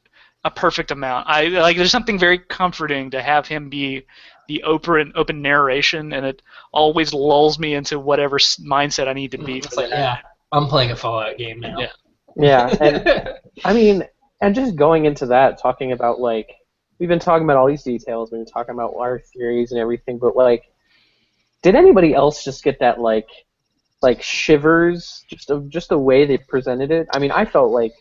S1: a perfect amount. There's something very comforting to have him be the open narration, and it always lulls me into whatever mindset I need to be.
S3: It's like, yeah, I'm playing a Fallout game now.
S2: Yeah, and I mean, and just going into that, talking about like we've been talking about all these details, we've been talking about our theories and everything, but like, did anybody else just get that like shivers just the way they presented it? I mean, I felt like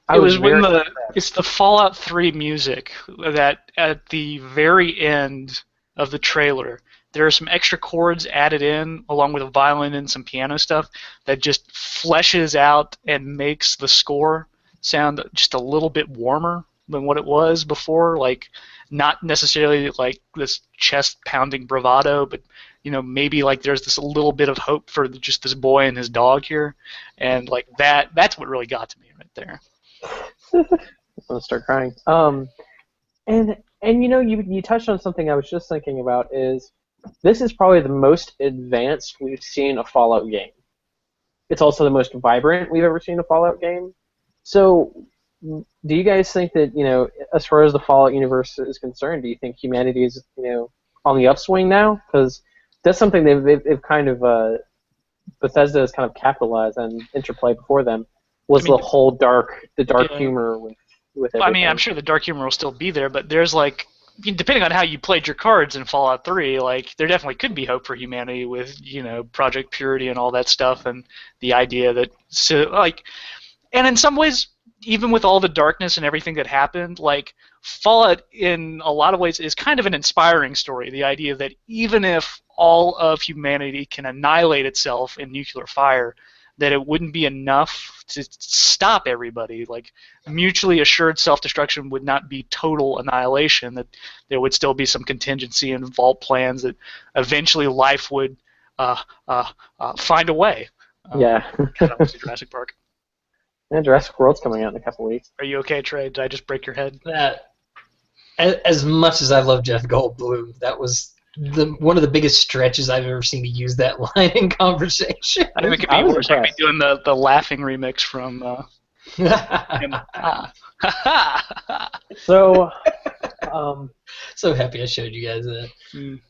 S1: it's the Fallout 3 music that at the very end of the trailer, there are some extra chords added in along with a violin and some piano stuff that just fleshes out and makes the score sound just a little bit warmer than what it was before. Like, not necessarily like this chest pounding bravado, but maybe like there's this a little bit of hope for just this boy and his dog here, and like that's what really got to me right there.
S2: I'm gonna start crying. And you touched on something I was just thinking about. Is this is probably the most advanced we've seen a Fallout game. It's also the most vibrant we've ever seen a Fallout game. So, do you guys think that as far as the Fallout universe is concerned, do you think humanity is on the upswing now? Because that's something they've kind of Bethesda has kind of capitalized on Interplay before them. The whole dark humor with everything.
S1: I mean, I'm sure the dark humor will still be there, but there's like, depending on how you played your cards in Fallout 3, like there definitely could be hope for humanity with Project Purity and all that stuff, and the idea that and in some ways even with all the darkness and everything that happened, like Fallout in a lot of ways is kind of an inspiring story. The idea that even if all of humanity can annihilate itself in nuclear fire, that it wouldn't be enough to stop everybody. Like mutually assured self-destruction would not be total annihilation. That there would still be some contingency and vault plans. That eventually life would find a way.
S2: Yeah.
S1: I want to see Jurassic Park.
S2: And Jurassic World's coming out in a couple weeks.
S1: Are you okay, Trey? Did I just break your head?
S3: As much as I love Jeff Goldblum, that was one of the biggest stretches I've ever seen to use that line in conversation.
S1: I think it could be worse. I could be doing the laughing remix from.
S2: So,
S3: so happy I showed you guys that.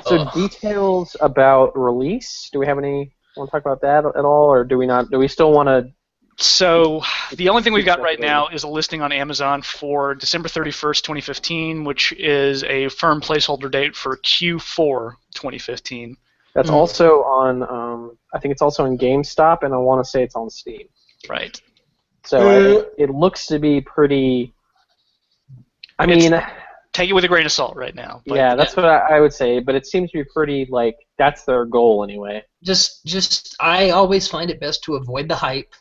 S2: So details about release. Do we have any? Want to talk about that at all, or do we not? Do we still want to?
S1: So the only thing we've got right now is a listing on Amazon for December 31st, 2015, which is a firm placeholder date for Q4 2015.
S2: That's also on, I think it's also in GameStop, and I want to say it's on Steam.
S1: Right.
S2: So it looks to be pretty, I mean...
S1: Take it with a grain of salt right now.
S2: But yeah, that's what I would say, but it seems to be pretty, like, that's their goal anyway.
S3: Just I always find it best to avoid the hype.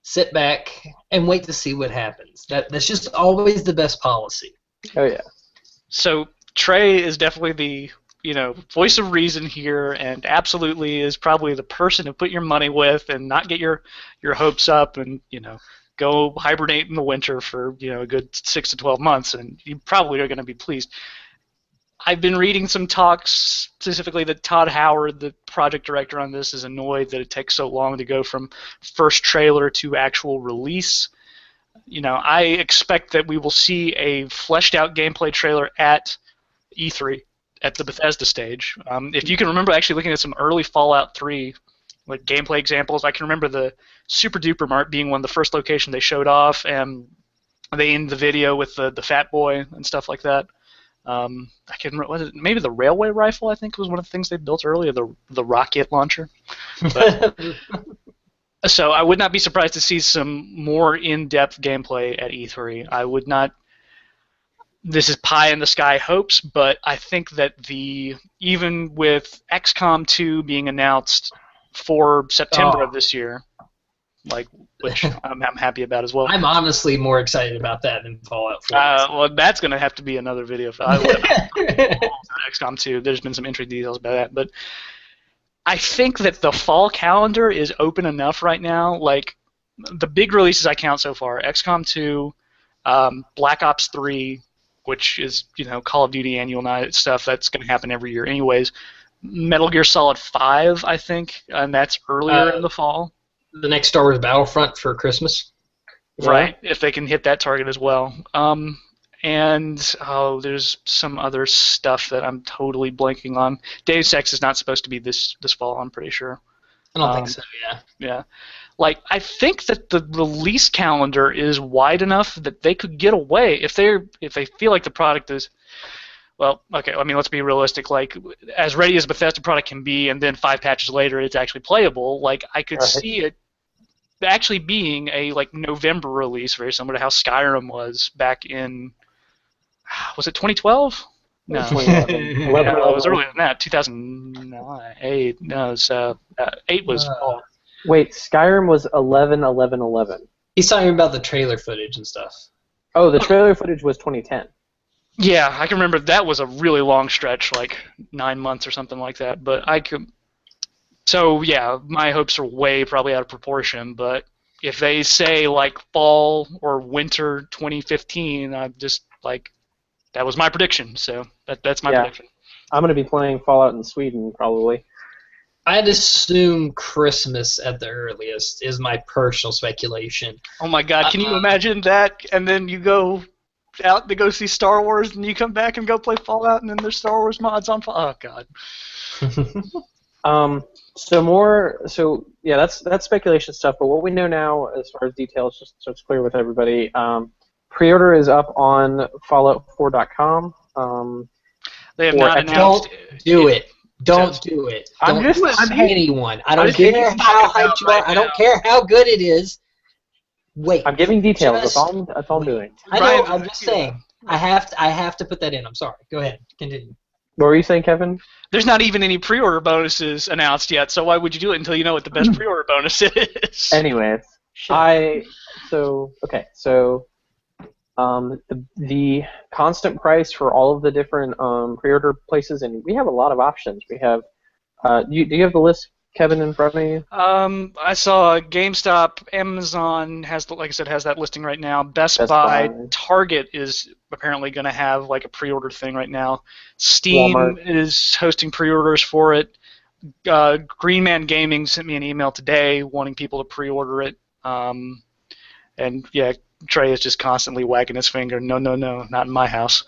S3: Sit back and wait to see what happens. That's just always the best policy.
S2: Oh yeah.
S1: So Trey is definitely the voice of reason here, and absolutely is probably the person to put your money with and not get your hopes up, and go hibernate in the winter for a good 6 to 12 months, and you probably are going to be pleased. I've been reading some talks, specifically that Todd Howard, the project director on this, is annoyed that it takes so long to go from first trailer to actual release. I expect that we will see a fleshed-out gameplay trailer at E3, at the Bethesda stage. If you can remember actually looking at some early Fallout 3 like gameplay examples, I can remember the Super Duper Mart being one of the first locations they showed off, and they ended the video with the Fat Boy and stuff like that. I can remember, was it maybe the railway rifle? I think was one of the things they built earlier, the rocket launcher. But, so I would not be surprised to see some more in-depth gameplay at E3. I would not. This is pie in the sky hopes, but I think that even with XCOM 2 being announced for September of this year, which I'm happy about as well.
S3: I'm honestly more excited about that than Fallout 4.
S1: Well, that's going to have to be another video. XCOM 2. There's been some interesting details about that, but I think that the fall calendar is open enough right now. Like the big releases I count so far: XCOM 2, Black Ops 3, which is Call of Duty annual night stuff. That's going to happen every year, anyways. Metal Gear Solid 5, I think, and that's earlier in the fall.
S3: The next Star Wars Battlefront for Christmas.
S1: Right, if they can hit that target as well. And there's some other stuff that I'm totally blanking on. Deus Ex is not supposed to be this fall, I'm pretty sure.
S3: I don't think so, yeah.
S1: Yeah. Like, I think that the release calendar is wide enough that they could get away if they feel like the product is... Well, okay, I mean, let's be realistic. Like, as ready as Bethesda product can be, and then 5 patches later it's actually playable, like, I could see it actually being a November release, very similar to how Skyrim was back in, was it 2012? No,
S2: 2011.
S1: it was earlier than that. 2009, 8. No, it was 8 was fall.
S2: Wait, Skyrim was 11/11/11.
S3: He's talking about the trailer footage and stuff.
S2: Oh, the trailer footage was 2010.
S1: Yeah, I can remember that was a really long stretch, like 9 months or something like that. But I could. So yeah, my hopes are way probably out of proportion. But if they say fall or winter 2015, I'm just that was my prediction. So that's my prediction.
S2: I'm gonna be playing Fallout in Sweden probably.
S3: I'd assume Christmas at the earliest is my personal speculation.
S1: Oh my God! Can you imagine that? And then you go out to go see Star Wars, and you come back and go play Fallout, and then there's Star Wars mods on Fallout. Oh God. So yeah, that's speculation stuff. But what we know now, as far as details, just so it's clear with everybody, pre-order is up on Fallout4.com. They have not announced.
S3: Don't do it. Don't do it. Don't do anyone. I don't care how hyped you are. I don't care how good it is. Wait.
S2: I'm giving details.
S3: Just
S2: That's all I'm doing.
S3: I know.
S1: Ryan,
S3: I'm just saying. I have to put that in. I'm sorry. Go ahead. Continue.
S2: What were you saying, Kevin?
S1: there's not even any pre-order bonuses announced yet, so why would you do it until you know what the best pre-order bonus is?
S2: Anyways, so the constant price for all of the different pre-order places, and we have a lot of options. We have do you have the list, Kevin, in front of you?
S1: I saw GameStop, Amazon has, like I said, has that listing right now. Best Buy,
S2: Buy.
S1: Target is apparently going to have like a pre-order thing right now. Steam
S2: Walmart.
S1: is hosting pre-orders for it. Green Man Gaming sent me an email today wanting people to pre-order it. And yeah, Trey is just constantly wagging his finger. No, no, no, not in my house.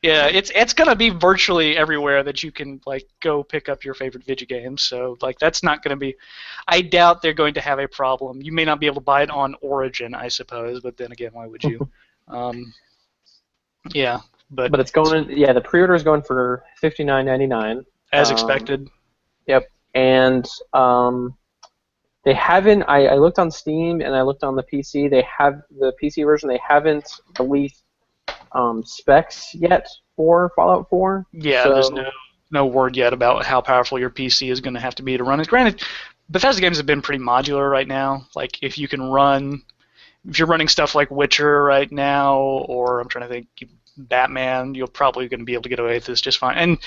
S1: Yeah, it's gonna be virtually everywhere that you can like go pick up your favorite video games. So like that's not gonna be. I doubt they're going to have a problem. You may not be able to buy it on Origin, I suppose, but then again, why would you? Yeah,
S2: But it's going. Yeah, the pre-order is going for $59.99.
S1: As expected.
S2: Yep, and they haven't. I looked on Steam and I looked on the PC. They have the PC version. They haven't released specs yet for Fallout 4.
S1: Yeah,
S2: so,
S1: there's no word yet about how powerful your PC is going to have to be to run it. Granted, Bethesda games have been pretty modular right now. Like if you're running stuff like Witcher right now, or I'm trying to think, Batman, you're probably going to be able to get away with this just fine. And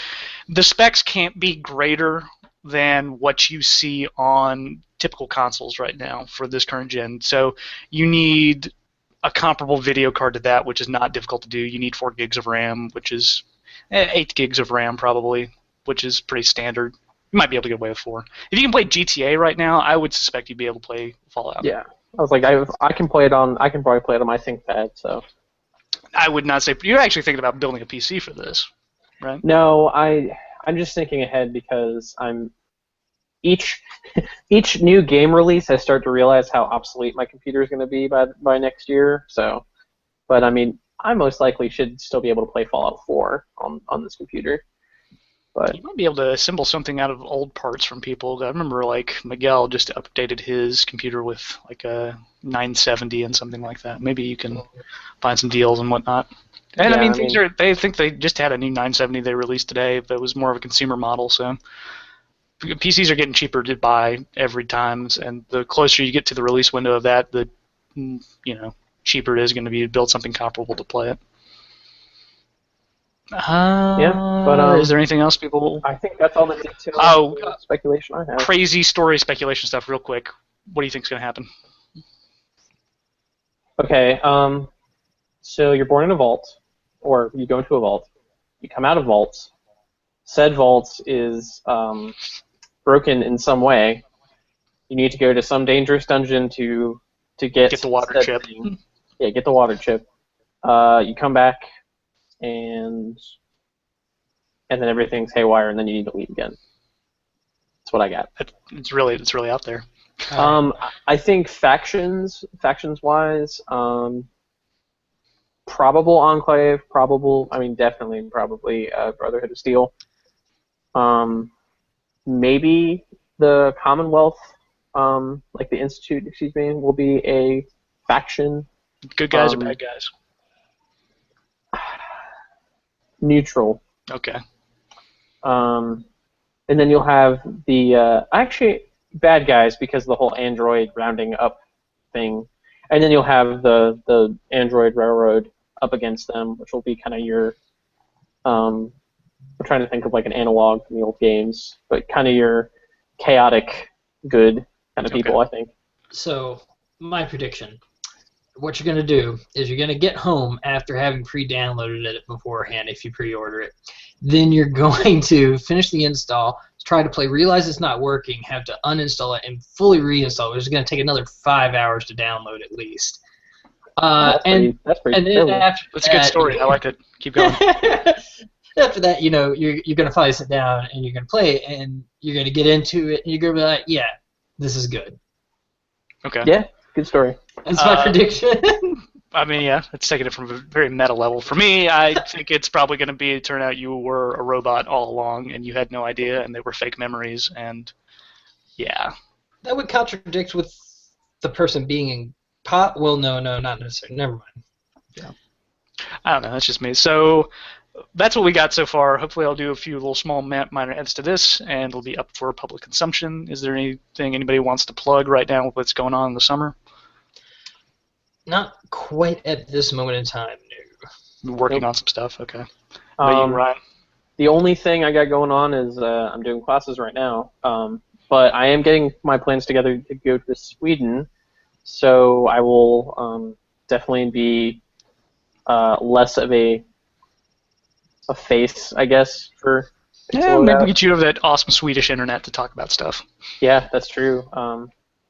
S1: the specs can't be greater than what you see on typical consoles right now for this current gen. So you need a comparable video card to that, which is not difficult to do. You need 4 gigs of RAM, which is 8 gigs of RAM probably, which is pretty standard. You might be able to get away with 4. If you can play GTA right now, I would suspect you'd be able to play Fallout.
S2: Yeah, I was like, I can play it on. I can probably play it on my ThinkPad. So
S1: I would not say you're actually thinking about building a PC for this, right?
S2: no, I'm just thinking ahead because each new game release, I start to realize how obsolete my computer is going to be by next year. So, but I mean, I most likely should still be able to play Fallout 4 on this computer. But
S1: you might be able to assemble something out of old parts from people. I remember like Miguel just updated his computer with like a 970 and something like that. Maybe you can find some deals and whatnot. And
S2: yeah,
S1: I mean, they think they just had a new 970 they released today, but it was more of a consumer model. So PCs are getting cheaper to buy every time, and the closer you get to the release window of that, the cheaper it is going to be to build something comparable to play it.
S2: But
S1: is there anything else people?
S2: I think that's all the details. Speculation I have.
S1: Crazy story speculation stuff, real quick. What do you think is going to happen?
S2: Okay, so you're born in a vault, or you go into a vault. You come out of vaults. Said vault is broken in some way. You need to go to some dangerous dungeon to get
S1: the water chip.
S2: Yeah, get the water chip. You come back, and then everything's haywire, and then you need to leave again. That's what I got.
S1: It's really out there.
S2: I think factions wise, probable Enclave, definitely probably Brotherhood of Steel. Maybe the Commonwealth, like the Institute, will be a faction.
S1: Good guys or bad guys?
S2: Neutral.
S1: Okay.
S2: And then you'll have the bad guys because of the whole Android rounding up thing, and then you'll have the Android Railroad up against them, which will be kind of your I'm trying to think of like an analog from the old games, but kind of your chaotic good kind of people, I think.
S3: So, my prediction. What you're going to do is you're going to get home after having pre-downloaded it beforehand if you pre-order it. Then you're going to finish the install, try to play, realize it's not working, have to uninstall it, and fully reinstall it, which is going to take another 5 hours to download at least.
S2: That's pretty
S1: That's a good story. I like it. Keep going.
S3: After that, you're going to finally sit down and you're going to play it, and you're going to get into it, and you're going to be like, yeah, this is good.
S1: Okay.
S2: Yeah, good story.
S3: That's my prediction.
S1: I mean, yeah, it's taking it from a very meta level. For me, I think it's probably going to turn out you were a robot all along, and you had no idea, and they were fake memories, and yeah.
S3: That would contradict with the person being in pot. Well, no, not necessarily. Never mind.
S1: Yeah. I don't know. That's just me. So that's what we got so far. Hopefully, I'll do a few little small minor edits to this, and it'll be up for public consumption. Is there anything anybody wants to plug right now with what's going on in the summer?
S3: Not quite at this moment in time, no.
S1: Working on some stuff. Okay. What about you, Ryan?
S2: The only thing I got going on is I'm doing classes right now, but I am getting my plans together to go to Sweden, so I will definitely be less of a face, I guess, for
S1: Yeah, maybe we'll get you over that awesome Swedish internet to talk about stuff.
S2: Yeah, that's true.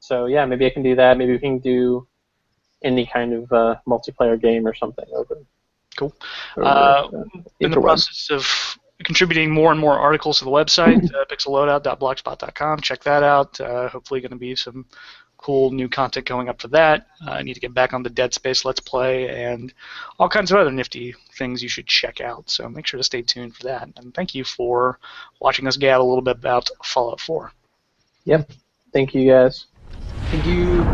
S2: So yeah, maybe I can do that. Maybe we can do any kind of multiplayer game or something over.
S1: Cool. In the process of contributing more and more articles to the website, pixelloadout.blogspot.com. Check that out. Hopefully going to be some cool new content going up for that. I need to get back on the Dead Space Let's Play and all kinds of other nifty things you should check out. So make sure to stay tuned for that. And thank you for watching us gab a little bit about Fallout 4.
S2: Yep. Thank you, guys.
S3: Thank you.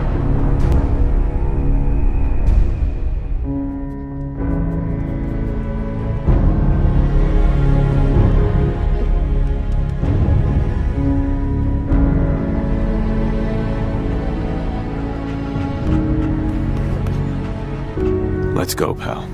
S4: Let's go, pal.